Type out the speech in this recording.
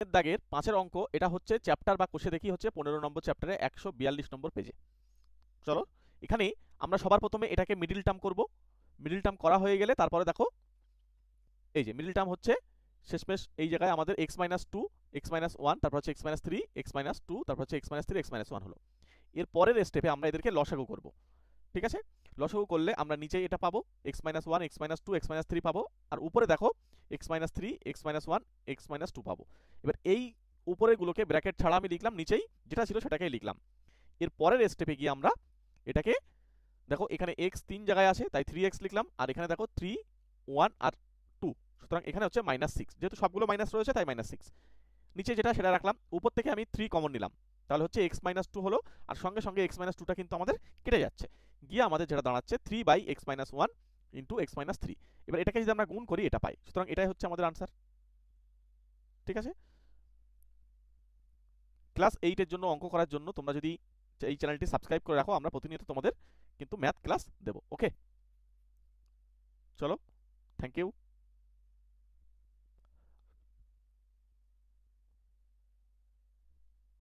দাগের 5-এর অঙ্ক, এটা হচ্ছে চ্যাপ্টার বা কোষে দেখি হচ্ছে 15 নম্বর চ্যাপ্টারে 142 নম্বর পেজে। চলো এখানে আমরা সবার প্রথমে এটাকে মিডিল টার্ম করব। মিডিল টার্ম করা হয়ে গেলে তারপরে দেখো এই যে মিডিল টার্ম হচ্ছে শেষমেশ এই জায়গায় আমাদের x - 2 x - 1 তারপর হচ্ছে x - 3 x - 2 তারপর হচ্ছে x - 3 x - 1 হলো। এর পরের স্টেপে আমরা এদেরকে লসাগু করব। ঠিক আছে, লসাগু করলে আমরা নিচে এটা পাবো x - 1 x - 2 x - 3 পাবো, আর উপরে দেখো x - 3 x - 1 x - 2 পাবো। এবার এই উপরের গুলোকে ব্র্যাকেট ছাড়া আমি লিখলাম, নিচেই যেটা ছিল সেটাকেই লিখলাম। এর পরের স্টেপে গিয়ে আমরা এটাকে দেখো এখানে x 3 জায়গায় আছে তাই 3x লিখলাম, আর এখানে দেখো 3 1 আর 2, সুতরাং এখানে হচ্ছে -6, যেহেতু সবগুলো মাইনাস রয়েছে তাই -6। নিচে যেটা সেটা রাখলাম, উপর থেকে আমি 3 কমন নিলাম, তাহলে হচ্ছে x - 2 হলো, আর সঙ্গে সঙ্গে x - 2টা কিন্তু আমাদের কেটে যাচ্ছে, গিয়ে আমাদের যেটা দাঁড়াচ্ছে 3/x - 1 ইন্টু x - 3। এবার এটাকে যদি আমরা গুণ করি এটা পাই, সুতরাং এটাই হচ্ছে আমাদের আনসার। ঠিক আছে, ক্লাস 8-এর জন্য অঙ্ক করার জন্য তোমরা যদি এই চ্যানেলটি সাবস্ক্রাইব করে রাখো, আমরা প্রতিনিয়ত তোমাদের কিন্তু ম্যাথ ক্লাস দেবো। ওকে, চলো, থ্যাংক ইউ।